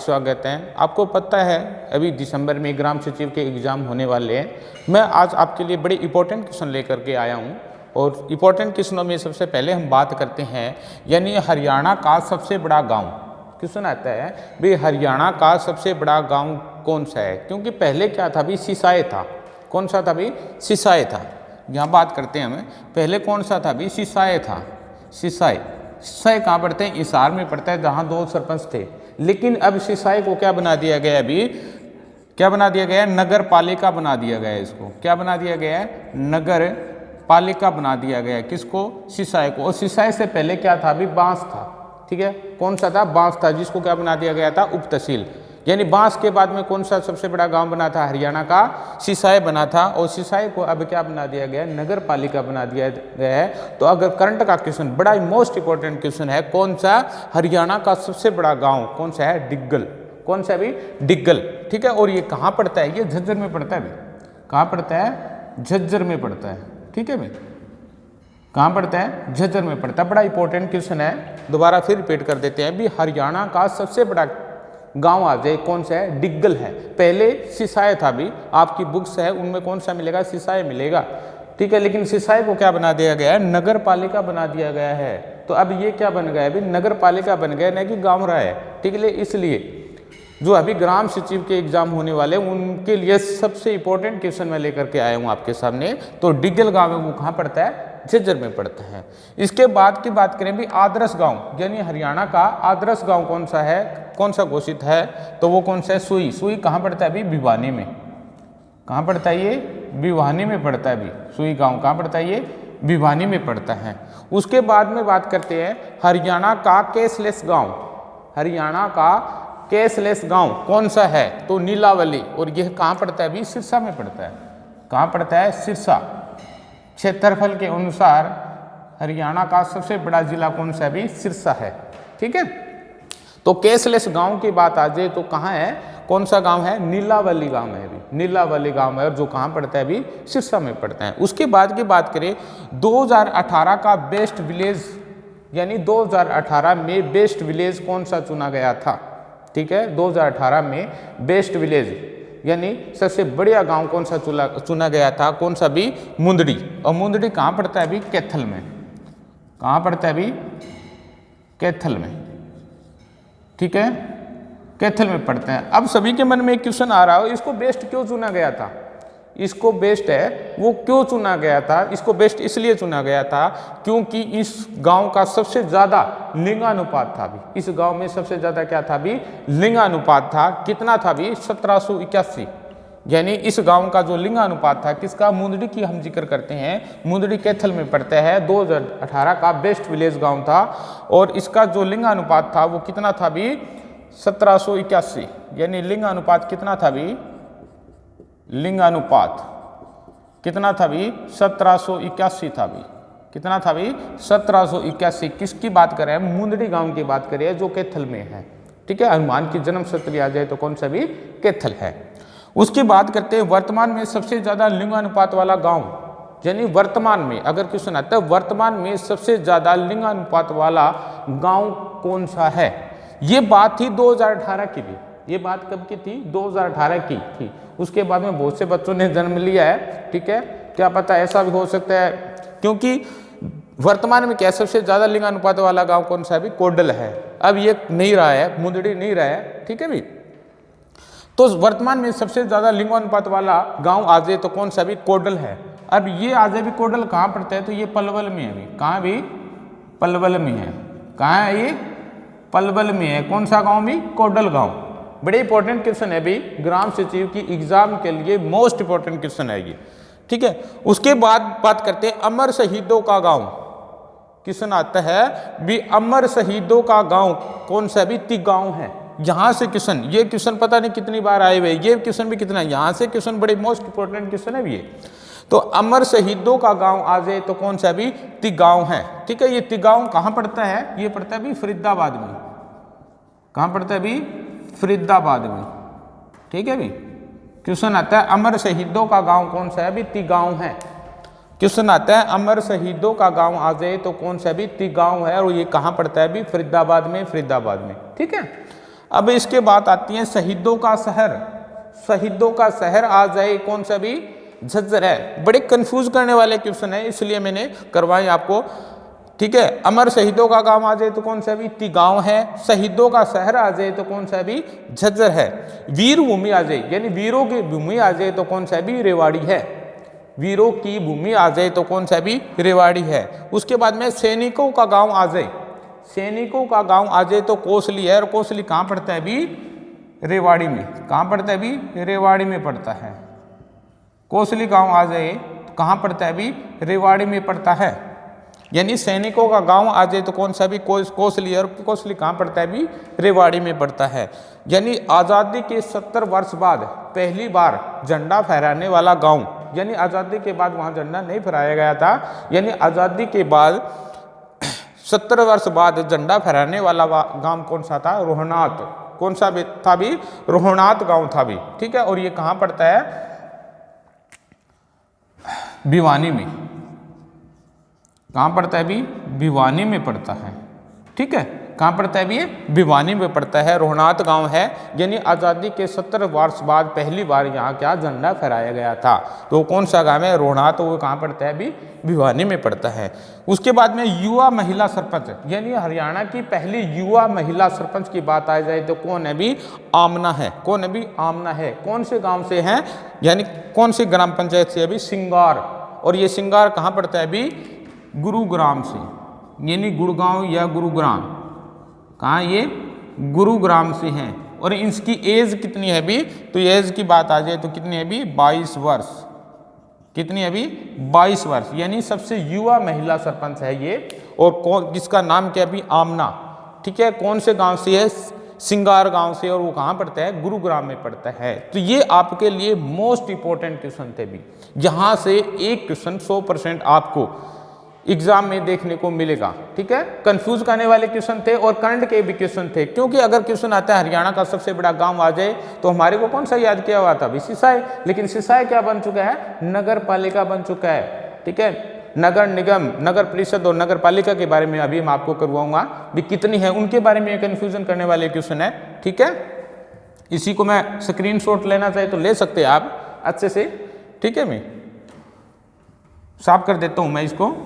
स्वागत है। आपको पता है अभी दिसंबर में ग्राम सचिव के एग्ज़ाम होने वाले हैं। मैं आज आपके लिए बड़े इंपॉर्टेंट क्वेश्चन लेकर के आया हूं और इंपॉर्टेंट क्वेश्चनों में सबसे पहले हम बात करते हैं यानी हरियाणा का सबसे बड़ा गांव। क्वेश्चन आता है भाई हरियाणा का सबसे बड़ा गांव कौन सा है, क्योंकि पहले क्या था भाई सिसाई था। कौन सा था भाई? सिसाई था। यहाँ बात करते हैं हमें पहले कौन सा था भाई? सिसाई था। सिसाई कहाँ पड़ते हैं? हिसार में पड़ता है, जहाँ 2 सरपंच थे। लेकिन अब सिसाई को क्या बना दिया गया है? अभी क्या बना दिया गया है? नगर पालिका बना दिया गया है। इसको क्या बना दिया गया है? नगर पालिका बना दिया गया है। किसको? सिसाई को। और सिसाई से पहले क्या था? अभी बांस था। ठीक है, कौन सा था? बांस था, जिसको क्या बना दिया गया था? उप तहसील। यानी बांस के बाद में कौन सा सबसे बड़ा गांव बना था हरियाणा का? सिसाई बना था। और सिसाई को अब क्या बना दिया गया है? नगर पालिका बना दिया गया है। तो अगर करंट का क्वेश्चन, बड़ा ही मोस्ट इंपॉर्टेंट क्वेश्चन है, कौन सा हरियाणा का सबसे बड़ा गांव कौन सा है? डिग्गल। कौन सा भी? डिग्गल। ठीक है, और ये कहाँ पड़ता है? ये झज्जर में पड़ता है भाई। कहाँ पड़ता है? झज्जर में पड़ता है। ठीक है भाई, कहाँ पड़ता है? झज्जर में पड़ता है। बड़ा इंपॉर्टेंट क्वेश्चन है, दोबारा फिर रिपीट कर देते हैं भी हरियाणा का सबसे बड़ा गांव आ जाए कौन सा है? डिग्गल है। पहले सिसाई था भी, आपकी बुक्स है उनमें कौन सा मिलेगा? सिसाई मिलेगा। ठीक है, लेकिन सिसाई को क्या बना दिया गया है? नगर पालिका बना दिया गया है। तो अब ये क्या बन गया है अभी? नगर पालिका बन गया, न कि गाँव रहा है। ठीक है, इसलिए जो अभी ग्राम सचिव के एग्जाम होने वाले उनके लिए सबसे इंपॉर्टेंट क्वेश्चन मैं लेकर के आया हूँ आपके सामने। तो डिग्गल गाँव है वो कहाँ पड़ता है? झज्जर में पड़ता है। इसके बाद की बात करें भी आदर्श गांव, यानी हरियाणा का आदर्श गांव कौन सा है? कौन सा घोषित है? तो वो कौन सा है? सुई। सुई कहाँ पड़ता है अभी? भिवानी में। कहाँ पड़ता है ये? भिवानी में पड़ता है अभी। सुई गांव कहाँ पड़ता है ये? भिवानी में पड़ता है। उसके बाद में बात करते हैं हरियाणा का कैशलेस गाँव। हरियाणा का कैशलेस गाँव कौन सा है? तो नीलावली। और यह कहाँ पड़ता है अभी? सिरसा में पड़ता है। कहाँ पड़ता है? सिरसा। क्षेत्रफल के अनुसार हरियाणा का सबसे बड़ा जिला कौन सा भी? सिरसा है। ठीक है, तो कैशलेस गांव की बात आ जाए तो कहाँ है? कौन सा गांव है? नीलावली गांव है अभी। नीलावली गांव है, और जो कहाँ पड़ता है अभी? सिरसा में पड़ता है। उसके बाद की बात करें 2018 का बेस्ट विलेज, यानी 2018 में बेस्ट विलेज कौन सा चुना गया था? ठीक है, 2018 में बेस्ट विलेज यानी सबसे बढ़िया गांव कौन सा चुना गया था? कौन सा भी? मुंदड़ी। और मुंदड़ी कहाँ पड़ता है अभी? कैथल में। कहाँ पड़ता है अभी? कैथल में। ठीक है, कैथल में पड़ता है। अब सभी के मन में एक क्वेश्चन आ रहा हो, इसको बेस्ट क्यों चुना गया था? इसको बेस्ट है वो क्यों चुना गया था? इसको बेस्ट इसलिए चुना गया था क्योंकि इस गांव का सबसे ज्यादा लिंगानुपात था भी। इस गांव में सबसे ज्यादा क्या था भी? लिंगानुपात था। कितना था भी? 1781। यानी इस गांव का जो लिंगानुपात था किसका? मुंदड़ी की हम जिक्र करते हैं। मुंदड़ी कैथल में पड़ता है। 2018 का बेस्ट विलेज गाँव था और इसका जो लिंगानुपात था वो कितना था भी? 1781। यानी लिंगानुपात कितना था भी? लिंगानुपात कितना था भी? 1781 था भी। कितना था भी? 1781। किसकी बात करें? मुंदड़ी गांव की बात करें जो कैथल में है। ठीक है, हनुमान की जन्म स्थली आ जाए तो कौन सा भी? कैथल है। उसकी बात करते हैं वर्तमान में सबसे ज्यादा लिंगानुपात वाला गांव, यानी वर्तमान में अगर क्वेश्चन आता है वर्तमान में सबसे ज्यादा लिंगानुपात वाला गांव कौन सा है? ये बात थी 2018 की भी। ये बात कब की थी? 2018 की थी। उसके बाद में बहुत से बच्चों ने जन्म लिया है। ठीक है, क्या पता ऐसा भी हो सकता है, क्योंकि वर्तमान में क्या सबसे ज्यादा लिंगानुपात वाला गांव कौन सा है? कोडल है। अब ये नहीं रहा है, मुंदड़ी नहीं रहा है। ठीक है भी, तो वर्तमान में सबसे ज्यादा लिंगानुपात वाला गांव आ जाए तो कौन सा भी? कोडल है। अब ये आ जाए भी कोडल कहाँ पड़ता है? तो ये पलवल में है भी। कहाँ भी? पलवल में है। कहाँ है ये? पलवल में है। कौन सा गांव भी? कोडल गांव। बड़े इंपॉर्टेंट क्वेश्चन है भी, ग्राम सचिव की एग्जाम के लिए मोस्ट इंपॉर्टेंट क्वेश्चन है ये। ठीक है, उसके बाद बात करते हैं अमर शहीदों का गांव। क्वेश्चन आता है भी अमर शहीदों का गांव कौन सा भी? तिगांव है। यहां से क्वेश्चन, ये क्वेश्चन पता नहीं कितनी बार आए हुए, ये क्वेश्चन भी कितना, यहां से क्वेश्चन बड़े मोस्ट इंपॉर्टेंट क्वेश्चन है ये। तो अमर शहीदों का गांव आ जाए तो कौन सा भी? तिगांव है। ठीक है, ये तिगांव कहां पड़ता है? ये पड़ता है भी फरीदाबाद में। कहां पड़ता है भी? फरीदाबाद में। ठीक है भी, क्वेश्चन आता है अमर शहीदों का गांव कौन सा है भी? तिगांव है। क्वेश्चन आता है अमर शहीदों का गांव आ जाए तो कौन सा भी? तिगांव है। और ये कहां पड़ता है भी? फरीदाबाद में। फरीदाबाद में। ठीक है, अब इसके बाद आती है शहीदों का शहर। शहीदों का शहर आ जाए कौन सा भी, झज्जर है। बड़े कंफ्यूज करने वाले क्वेश्चन है, इसलिए मैंने करवाए आपको, ठीक है। अमर शहीदों का गांव आ जाए तो कौन सा भी, तिगांव है। शहीदों का शहर आ जाए तो कौन सा भी, झज्जर है। वीर भूमि आ जाए यानी वीरों की भूमि आ जाए तो कौन सा भी, रेवाड़ी है। वीरों की भूमि आ जाए तो कौन सा भी, रेवाड़ी है। उसके बाद में सैनिकों का गांव आ जाए, सैनिकों का गांव आ जाए तो कोसली है। और कोसली कहाँ पड़ता है भी, रेवाड़ी में। कहाँ पड़ता है भी, रेवाड़ी में पड़ता है। कोसली गांव आ जाए तो कहाँ पड़ता है भी, रेवाड़ी में पड़ता है। यानी सैनिकों का गांव आ जाए तो कौन सा भी, कोसली। और कोसली कहाँ पड़ता है भी, रेवाड़ी में पड़ता है। यानी आज़ादी के 70 वर्ष बाद पहली बार झंडा फहराने वाला गांव, यानी आज़ादी के बाद वहाँ झंडा नहीं फहराया गया था, यानी आज़ादी के बाद 70 वर्ष बाद झंडा फहराने वाला गांव कौन सा था, रोहनात। कौन सा भी था भी, रोहनात गांव था भी, ठीक है। और ये कहाँ पड़ता है, भिवानी में। कहाँ पड़ता है भी, भिवानी में पड़ता है, ठीक है। कहाँ पड़ता है भी, ये भिवानी में पड़ता है, रोहनात गांव है। यानी आज़ादी के 70 वर्ष बाद पहली बार यहाँ क्या झंडा फहराया गया था। तो कौन सा गांव है, रोहनात। वो कहाँ पड़ता है भी, भिवानी में पड़ता है। उसके बाद में युवा महिला सरपंच, यानी हरियाणा की पहली युवा महिला सरपंच की बात आ जाए तो कौन है भी, आमना है। कौन है भी, आमना है। कौन से गाँव से हैं, यानी कौन सी ग्राम पंचायत से है भी, सिंगार। और ये सिंगार कहाँ पड़ता है भी, गुरुग्राम से, यानी गुड़गांव या गुरुग्राम। कहाँ, ये गुरुग्राम से हैं। और इसकी एज कितनी है भी, तो एज की बात आ जाए तो कितनी है भी, 22 वर्ष। कितनी है भी, 22 वर्ष। यानी सबसे युवा महिला सरपंच है ये। और कौन, जिसका नाम क्या है भी, आमना, ठीक है। कौन से गांव से है, सिंगार गांव से। और वो कहाँ पड़ता है, गुरुग्राम में पड़ता है। तो ये आपके लिए मोस्ट इंपॉर्टेंट क्वेश्चन थे भी। यहाँ से एक क्वेश्चन 100% आपको एग्जाम में देखने को मिलेगा, ठीक है। कंफ्यूज करने वाले क्वेश्चन थे और करंट के भी क्वेश्चन थे। क्योंकि अगर क्वेश्चन आता है हरियाणा का सबसे बड़ा गांव आ जाए तो हमारे को कौन सा याद किया हुआ था भी, सिसाई। लेकिन सिसाई क्या बन चुका है, नगर पालिका बन चुका है, ठीक है। नगर निगम, नगर परिषद और नगर पालिका के बारे में अभी मैं आपको करवाऊंगा भी कितनी है, उनके बारे में कंफ्यूजन करने वाले क्वेश्चन है, ठीक है। इसी को मैं स्क्रीनशॉट लेना चाहे तो ले सकते हैं आप अच्छे से, ठीक है। मैं साफ कर देता हूं मैं इसको।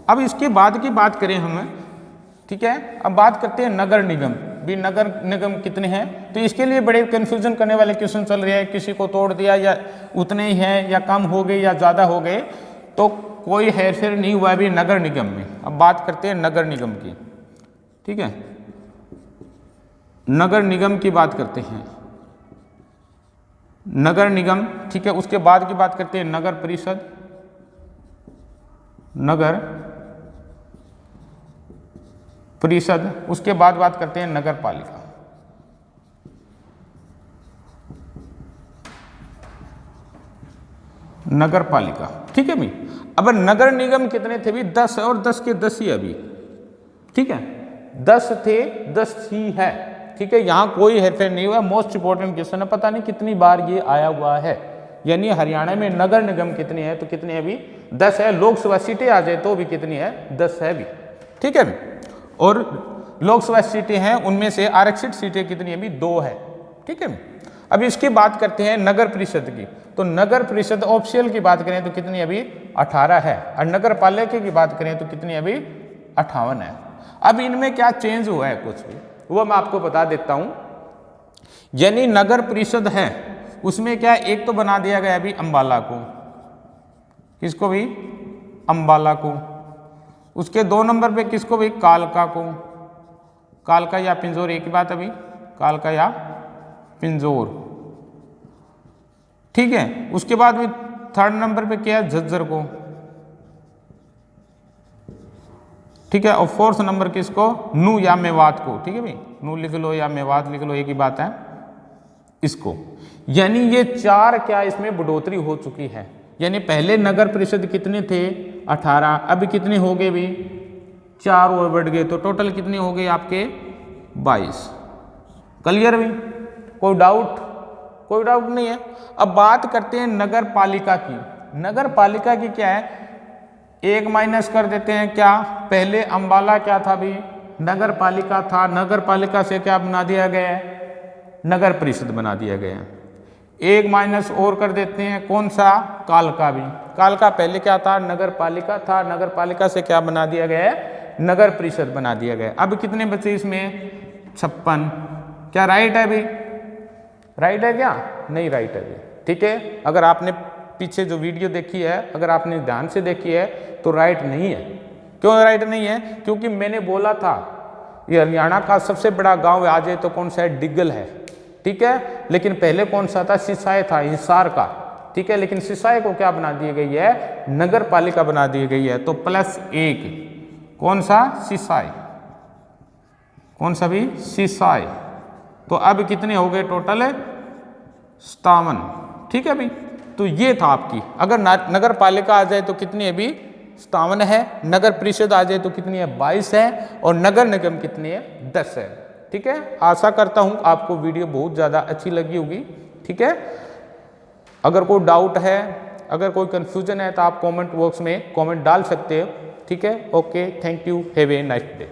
अब इसके बाद की बात करें हम, ठीक है। अब बात करते हैं नगर निगम भी। नगर निगम कितने हैं, तो इसके लिए बड़े कंफ्यूजन करने वाले क्वेश्चन चल रहे हैं। किसी को तोड़ दिया या उतने ही हैं, या कम हो गए या ज़्यादा हो गए, तो कोई हेरफेर नहीं हुआ भी नगर निगम में। अब बात करते हैं नगर निगम की, ठीक है। नगर निगम की बात करते हैं, नगर निगम, ठीक है। उसके बाद की बात करते हैं नगर परिषद, नगर परिषद। उसके बाद बात करते हैं नगर पालिका। नगर पालिका, ठीक है भाई। अब नगर निगम कितने थे भी, 10 और 10 के 10 ही अभी, ठीक है। 10 थे, 10 ही है, ठीक है। यहाँ कोई हेरफेर नहीं हुआ। मोस्ट इंपॉर्टेंट क्वेश्चन है, पता नहीं कितनी बार ये आया हुआ है। यानी हरियाणा में नगर निगम कितनी है, तो कितनी है अभी, 10 है। लोकसभा सीटें आ जाए तो भी कितनी है, 10 है भी, ठीक है। और लोकसभा सीटें हैं, उनमें से आरक्षित सीटें कितनी है भी, 2 है, ठीक है। अब इसकी बात करते हैं नगर परिषद की। तो नगर परिषद ऑफिशियल की बात करें तो कितनी अभी, 18 है। और नगर पालिका की बात करें तो कितनी अभी, 58 है। अब इनमें क्या चेंज हुआ है कुछ भी, वो मैं आपको बता देता हूं। यानी नगर परिषद है, उसमें क्या एक तो बना दिया गया अभी अंबाला को, किसको भी, अंबाला को। उसके 2 नंबर पे किसको भी, कालका को। कालका या पिंजौर, एक ही बात अभी, कालका या पिंजौर, ठीक है। उसके बाद में 3rd नंबर पे क्या है, झज्जर को, ठीक है। और 4th नंबर किसको, नू या मेवात को, ठीक है भाई। नू लिख लो या मेवात लिख लो, एक ही बात है इसको। यानी ये 4 क्या इसमें बढ़ोतरी हो चुकी है। यानी पहले नगर परिषद कितने थे, 18, अभी कितने हो गए भी, 4 और बढ़ गए, तो टोटल कितने हो गए आपके, 22। क्लियर भी, कोई डाउट, कोई डाउट नहीं है। अब बात करते हैं नगर पालिका की। नगर पालिका की क्या है, 1 माइनस कर देते हैं। क्या, पहले अंबाला क्या था भी, नगर पालिका था। नगर पालिका से क्या बना दिया गया है, नगर परिषद बना दिया गया। एक माइनस और कर देते हैं, कौन सा, कालका भी। कालका पहले क्या था, नगर पालिका था, नगर पालिका से क्या बना दिया गया है, नगर परिषद बना दिया गया। अब कितने बचे इसमें, 56। क्या राइट है भाई, राइट है क्या, नहीं राइट है भाई, ठीक है। अगर आपने पीछे जो वीडियो देखी है, अगर आपने ध्यान से देखी है तो राइट नहीं है। क्यों राइट नहीं है, क्योंकि मैंने बोला था ये हरियाणा का सबसे बड़ा गांव आ जाए तो कौन सा है, डिग्गल है, ठीक है। लेकिन पहले कौन सा था, सिसाई था, हिसार का, ठीक है। लेकिन सिसाई को क्या बना दी गई है, नगर पालिका बना दी गई है। तो +1, कौन सा, सिसाई, कौन सा भी, सिसाई। तो अब कितने हो गए टोटल, 57, ठीक है भाई। तो ये था आपकी, अगर नगर पालिका आ जाए तो कितनी है अभी, 57 है, नगर परिषद आ जाए तो कितनी है, 22 है, और नगर निगम कितनी है, 10 है, ठीक है। आशा करता हूं आपको वीडियो बहुत ज़्यादा अच्छी लगी होगी, ठीक है। अगर कोई डाउट है, अगर कोई कंफ्यूजन है तो आप कमेंट बॉक्स में कमेंट डाल सकते हो, ठीक है। Okay, thank you, have a nice day.